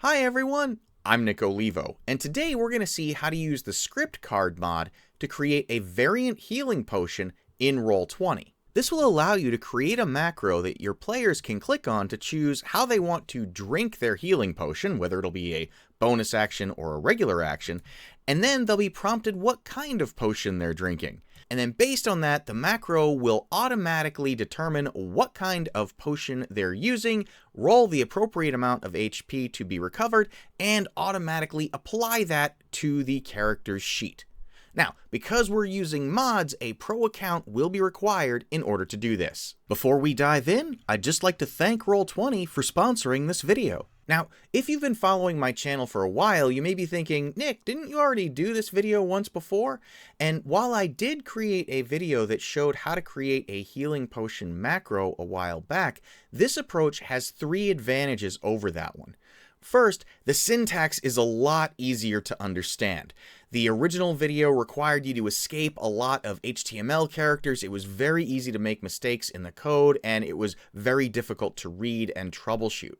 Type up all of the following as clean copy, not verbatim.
Hi everyone, I'm Nick Olivo, and today we're going to see how to use the ScriptCard mod to create a variant healing potion in Roll20. This will allow you to create a macro that your players can click on to choose how they want to drink their healing potion, whether it'll be a bonus action or a regular action, and then they'll be prompted what kind of potion they're drinking. And then based on that, the macro will automatically determine what kind of potion they're using, roll the appropriate amount of HP to be recovered, and automatically apply that to the character's sheet. Now, because we're using mods, a pro account will be required in order to do this. Before we dive in, I'd just like to thank Roll20 for sponsoring this video. Now, if you've been following my channel for a while, you may be thinking, Nick, didn't you already do this video once before? And while I did create a video that showed how to create a healing potion macro a while back, this approach has 3 advantages over that one. First, the syntax is a lot easier to understand. The original video required you to escape a lot of HTML characters. It was very easy to make mistakes in the code, and it was very difficult to read and troubleshoot.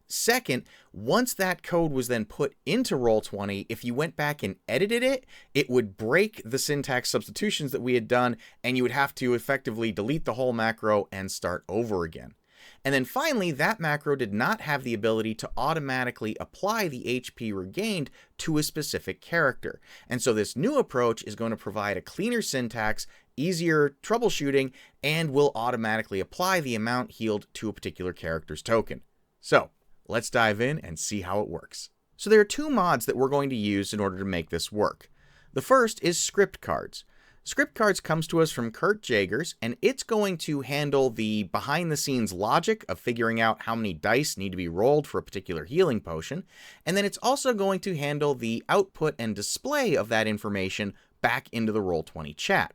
Second, once that code was then put into Roll20, if you went back and edited it, it would break the syntax substitutions that we had done, and you would have to effectively delete the whole macro and start over again. And then finally, that macro did not have the ability to automatically apply the HP regained to a specific character. And so this new approach is going to provide a cleaner syntax, easier troubleshooting, and will automatically apply the amount healed to a particular character's token. So let's dive in and see how it works. So there are 2 mods that we're going to use in order to make this work. The first is ScriptCards. ScriptCards comes to us from Kurt Jagers, and it's going to handle the behind-the-scenes logic of figuring out how many dice need to be rolled for a particular healing potion, and then it's also going to handle the output and display of that information back into the Roll20 chat.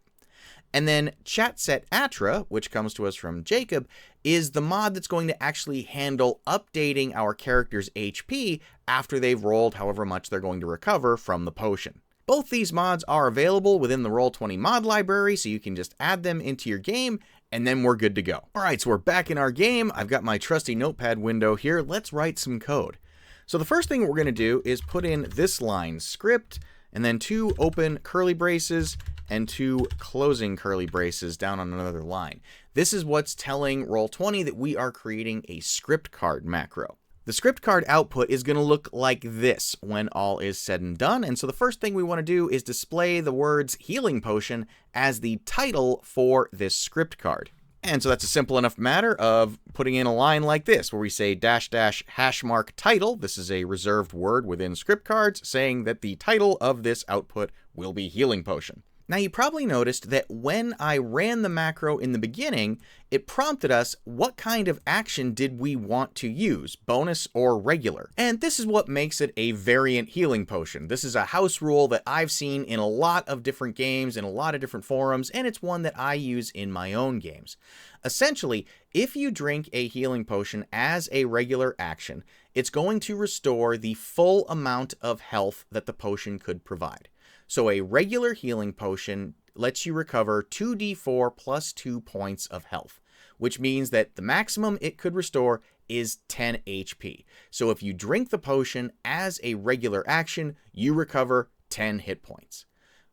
And then ChatSetAttr, which comes to us from Jacob, is the mod that's going to actually handle updating our character's HP after they've rolled however much they're going to recover from the potion. Both these mods are available within the Roll20 mod library, so you can just add them into your game, and then we're good to go. Alright, so we're back in our game. I've got my trusty notepad window here. Let's write some code. So the first thing we're going to do is put in this line, script, and then 2 open curly braces, and 2 closing curly braces down on another line. This is what's telling Roll20 that we are creating a script card macro. The script card output is going to look like this when all is said and done, and so the first thing we want to do is display the words healing potion as the title for this script card. And so that's a simple enough matter of putting in a line like this, where we say --# title. This is a reserved word within script cards saying that the title of this output will be healing potion. Now you probably noticed that when I ran the macro in the beginning, it prompted us what kind of action did we want to use, bonus or regular. And this is what makes it a variant healing potion. This is a house rule that I've seen in a lot of different games, in a lot of different forums, and it's one that I use in my own games. Essentially, if you drink a healing potion as a regular action, it's going to restore the full amount of health that the potion could provide. So a regular healing potion lets you recover 2d4 plus 2 points of health, which means that the maximum it could restore is 10 HP. So if you drink the potion as a regular action, you recover 10 hit points.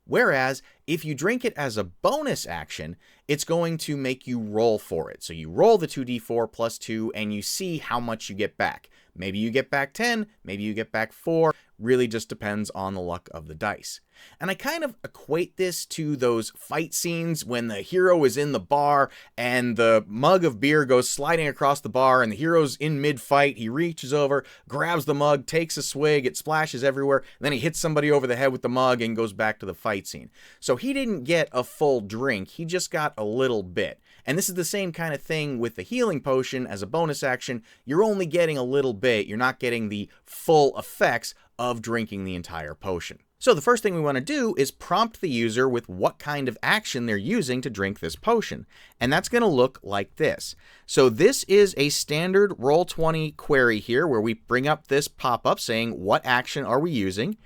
Whereas if you drink it as a bonus action, it's going to make you roll for it. So you roll the 2d4 plus 2 and you see how much you get back. Maybe you get back 10, maybe you get back 4, really just depends on the luck of the dice. And I kind of equate this to those fight scenes when the hero is in the bar and the mug of beer goes sliding across the bar and the hero's in mid-fight, he reaches over, grabs the mug, takes a swig, it splashes everywhere, and then he hits somebody over the head with the mug and goes back to the fight scene. So he didn't get a full drink, he just got a little bit. And this is the same kind of thing with the healing potion as a bonus action. You're only getting a little bit, you're not getting the full effects of drinking the entire potion. So the first thing we want to do is prompt the user with what kind of action they're using to drink this potion. And that's going to look like this. So this is a standard Roll20 query here where we bring up this pop-up saying what action are we using.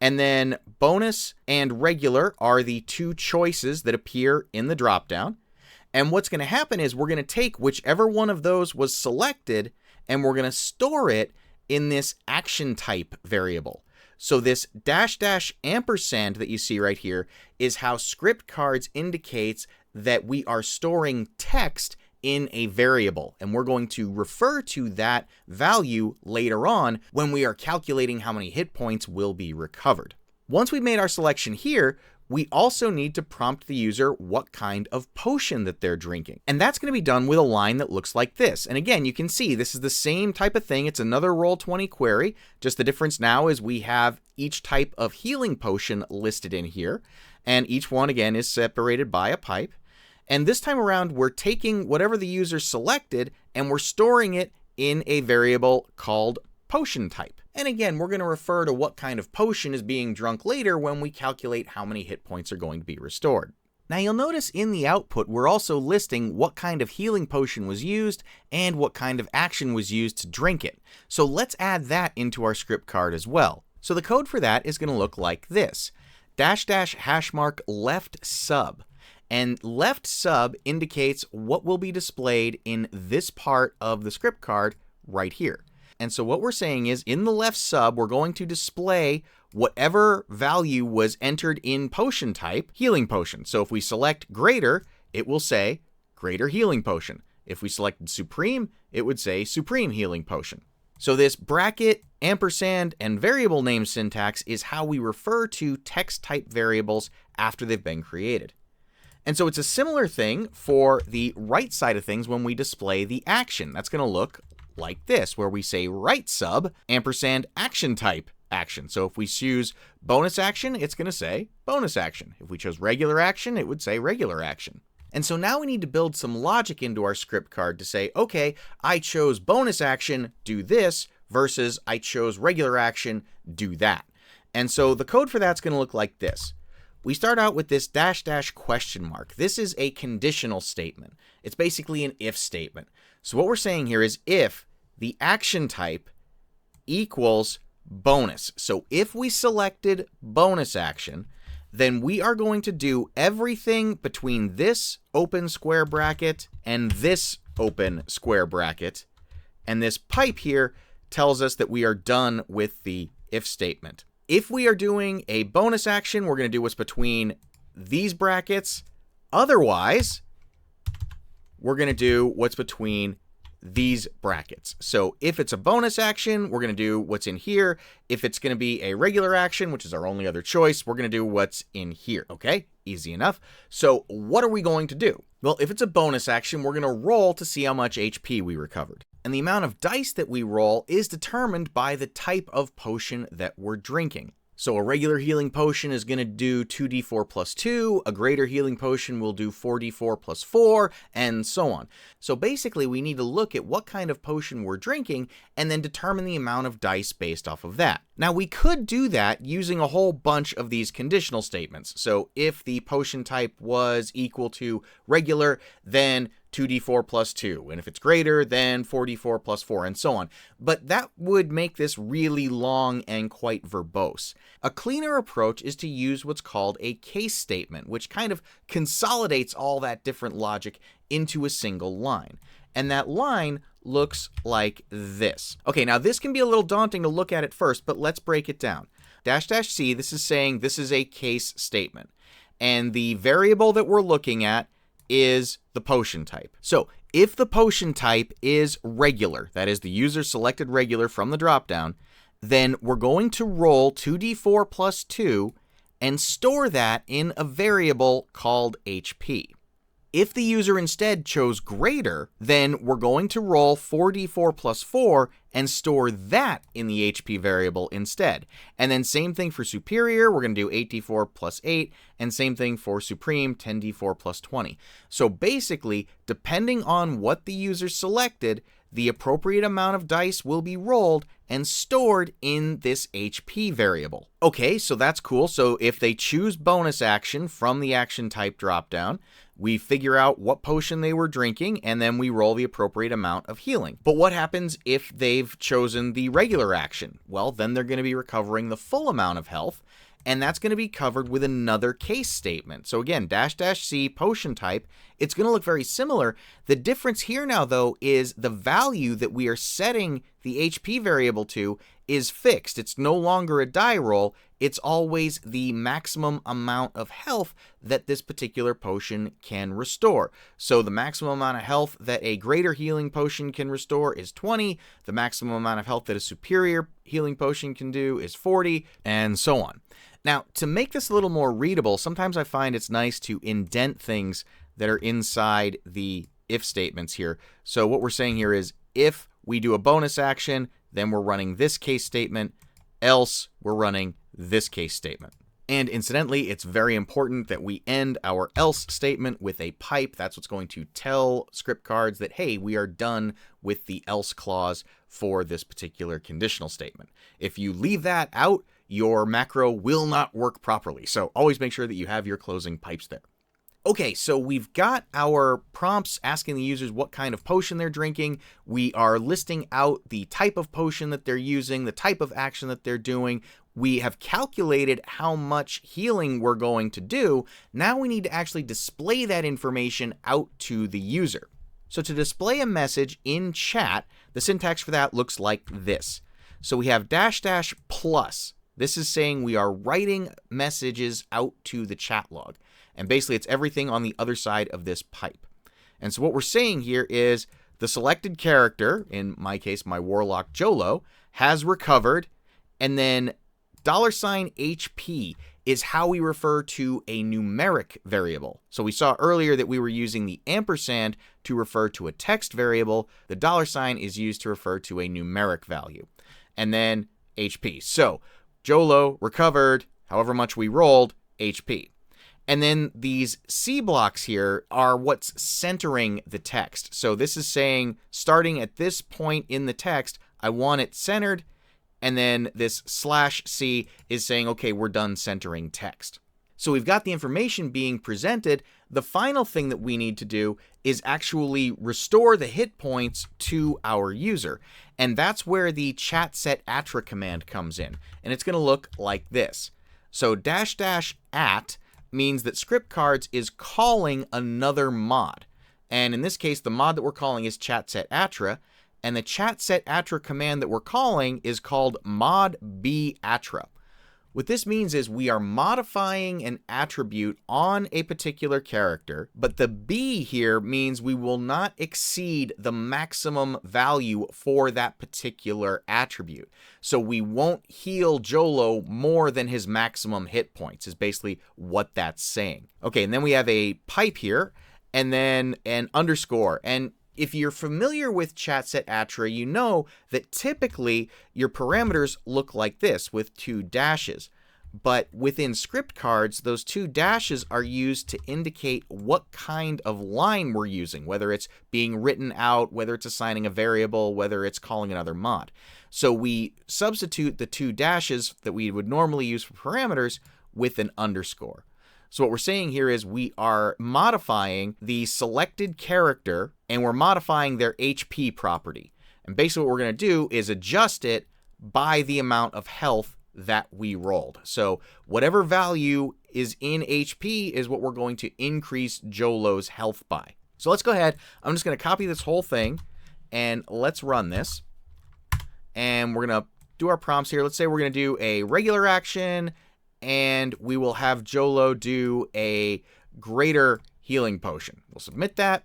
And then bonus and regular are the 2 choices that appear in the dropdown. And what's going to happen is we're going to take whichever one of those was selected and we're going to store it in this ActionType variable. So this -- that you see right here is how script cards indicates that we are storing text in a variable, and we're going to refer to that value later on when we are calculating how many hit points will be recovered. Once we've made our selection here, we also need to prompt the user what kind of potion that they're drinking. And that's going to be done with a line that looks like this. And again, you can see this is the same type of thing. It's another Roll20 query. Just the difference now is we have each type of healing potion listed in here. And each one, again, is separated by a pipe. And this time around, we're taking whatever the user selected and we're storing it in a variable called PotionType. And again, we're going to refer to what kind of potion is being drunk later when we calculate how many hit points are going to be restored. Now you'll notice in the output, we're also listing what kind of healing potion was used and what kind of action was used to drink it. So let's add that into our script card as well. So the code for that is going to look like this: -- left sub. And left sub indicates what will be displayed in this part of the script card right here. And so what we're saying is in the left sub, we're going to display whatever value was entered in PotionType, healing potion. So if we select greater, it will say greater healing potion. If we selected supreme, it would say supreme healing potion. So this bracket, ampersand, and variable name syntax is how we refer to text type variables after they've been created. And so it's a similar thing for the right side of things when we display the action. That's going to look like this, where we say right sub ampersand ActionType action. So if we choose bonus action, it's going to say bonus action. If we chose regular action, it would say regular action. And so now we need to build some logic into our script card to say, okay, I chose bonus action, do this, versus I chose regular action, do that. And so the code for that's going to look like this. We start out with this -- This is a conditional statement. It's basically an if statement. So what we're saying here is if the action type equals bonus. So if we selected bonus action, then we are going to do everything between this open square bracket and this open square bracket. And this pipe here tells us that we are done with the if statement. If we are doing a bonus action, we're going to do what's between these brackets. Otherwise, we're going to do what's between these brackets. So if it's a bonus action, we're going to do what's in here. If it's going to be a regular action, which is our only other choice, we're going to do what's in here. Okay, easy enough. So what are we going to do? Well, if it's a bonus action, we're going to roll to see how much HP we recovered. And the amount of dice that we roll is determined by the type of potion that we're drinking. So a regular healing potion is going to do 2d4 plus 2, a greater healing potion will do 4d4 plus 4, and so on. So basically we need to look at what kind of potion we're drinking and then determine the amount of dice based off of that. Now we could do that using a whole bunch of these conditional statements. So if the potion type was equal to regular, then 2d4 plus 2, and if it's greater, then 4d4 plus 4, and so on. But that would make this really long and quite verbose. A cleaner approach is to use what's called a case statement, which kind of consolidates all that different logic into a single line. And that line looks like this. Okay, now this can be a little daunting to look at at first, but let's break it down. --c, this is saying this is a case statement. And the variable that we're looking at is the potion type. So if the potion type is regular, that is the user selected regular from the dropdown, then we're going to roll 2d4 plus 2 and store that in a variable called HP. If the user instead chose greater, then we're going to roll 4d4 plus 4 and store that in the HP variable instead. And then same thing for superior, we're going to do 8d4 plus 8, and same thing for supreme, 10d4 plus 20. So basically, depending on what the user selected, the appropriate amount of dice will be rolled and stored in this HP variable. Okay, so that's cool. So if they choose bonus action from the action type dropdown, we figure out what potion they were drinking, and then we roll the appropriate amount of healing. But what happens if they've chosen the regular action? Well, then they're going to be recovering the full amount of health, and that's going to be covered with another case statement. So again, --c PotionType, it's going to look very similar. The difference here now, though, is the value that we are setting the HP variable to is fixed. It's no longer a die roll. It's always the maximum amount of health that this particular potion can restore. So the maximum amount of health that a greater healing potion can restore is 20. The maximum amount of health that a superior healing potion can do is 40, and so on. Now, to make this a little more readable, sometimes I find it's nice to indent things that are inside the if statements here. So what we're saying here is if we do a bonus action, then we're running this case statement, else we're running this case statement. And incidentally, it's very important that we end our else statement with a pipe. That's what's going to tell script cards that, hey, we are done with the else clause for this particular conditional statement. If you leave that out, your macro will not work properly. So always make sure that you have your closing pipes there. Okay, so we've got our prompts asking the users what kind of potion they're drinking. We are listing out the type of potion that they're using, the type of action that they're doing. We have calculated how much healing we're going to do. Now we need to actually display that information out to the user. So to display a message in chat, the syntax for that looks like this. So we have --+. This is saying we are writing messages out to the chat log. And basically, it's everything on the other side of this pipe. And so what we're saying here is the selected character, in my case, my warlock Jolo, has recovered. And then $HP is how we refer to a numeric variable. So we saw earlier that we were using the ampersand to refer to a text variable. The $sign is used to refer to a numeric value. And then HP. So Jolo recovered, however much we rolled, HP. And then these C blocks here are what's centering the text. So this is saying, starting at this point in the text, I want it centered. And then this /C is saying, okay, we're done centering text. So we've got the information being presented. The final thing that we need to do is actually restore the hit points to our user. And that's where the ChatSetAttr command comes in. And it's going to look like this. So --at means that ScriptCards is calling another mod. And in this case, the mod that we're calling is ChatSetAttr. And the ChatSetAttr command that we're calling is called modBAttr. What this means is we are modifying an attribute on a particular character, but the B here means we will not exceed the maximum value for that particular attribute. So we won't heal Jolo more than his maximum hit points, is basically what that's saying. Okay, and then we have a pipe here, and then an underscore. And if you're familiar with ChatSetAttr, you know that typically your parameters look like this with 2 dashes. But within script cards, those 2 dashes are used to indicate what kind of line we're using, whether it's being written out, whether it's assigning a variable, whether it's calling another mod. So we substitute the 2 dashes that we would normally use for parameters with an underscore. So what we're saying here is we are modifying the selected character and we're modifying their HP property. And basically what we're going to do is adjust it by the amount of health that we rolled. So whatever value is in HP is what we're going to increase Jolo's health by. So let's go ahead. I'm just going to copy this whole thing and let's run this. And we're going to do our prompts here. Let's say we're going to do a regular action and we will have Jolo do a greater healing potion. We'll submit that.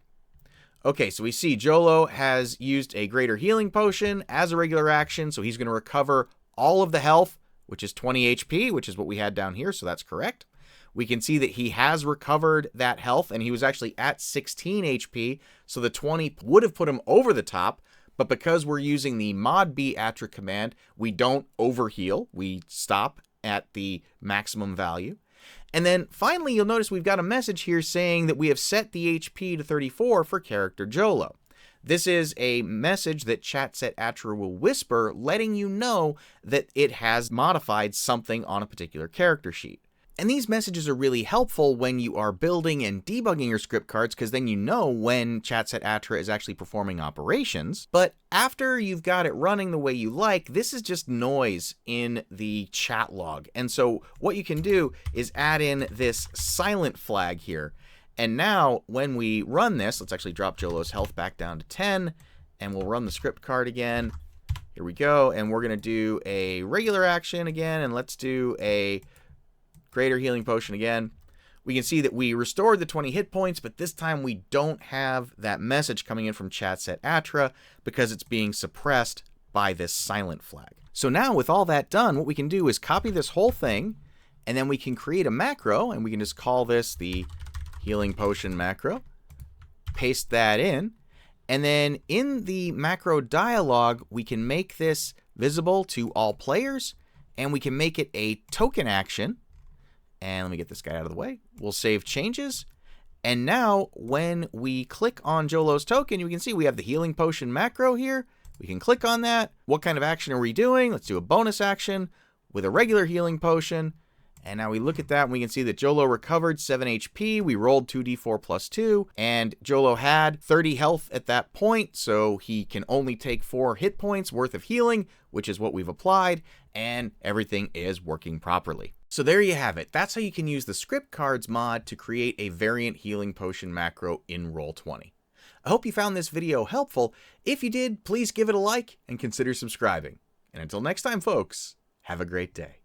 Okay, so we see Jolo has used a greater healing potion as a regular action, so he's going to recover all of the health, which is 20 HP, which is what we had down here, so that's correct. We can see that he has recovered that health, and he was actually at 16 HP, so the 20 would have put him over the top, but because we're using the modBAttr command, we don't overheal, we stop at the maximum value. And then finally, you'll notice we've got a message here saying that we have set the HP to 34 for character Jolo. This is a message that ChatSetAttr will whisper, letting you know that it has modified something on a particular character sheet. And these messages are really helpful when you are building and debugging your script cards, because then you know when ChatSetAttr is actually performing operations. But after you've got it running the way you like, this is just noise in the chat log. And so what you can do is add in this silent flag here. And now when we run this, let's actually drop Jolo's health back down to 10, and we'll run the script card again. Here we go. And we're going to do a regular action again, and let's do a Greater Healing Potion again. We can see that we restored the 20 hit points, but this time we don't have that message coming in from ChatSetAttr because it's being suppressed by this silent flag. So now with all that done, what we can do is copy this whole thing, and then we can create a macro, and we can just call this the Healing Potion macro. Paste that in, and then in the macro dialog, we can make this visible to all players, and we can make it a token action. And let me get this guy out of the way. We'll save changes. And now when we click on Jolo's token, you can see we have the Healing Potion macro here. We can click on that. What kind of action are we doing? Let's do a bonus action with a regular Healing Potion. And now we look at that and we can see that Jolo recovered 7 HP. We rolled 2d4 plus 2. And Jolo had 30 health at that point, so he can only take 4 hit points worth of healing, which is what we've applied. And everything is working properly. So there you have it. That's how you can use the Script Cards mod to create a variant Healing Potion macro in Roll20. I hope you found this video helpful. If you did, please give it a like and consider subscribing. And until next time, folks, have a great day.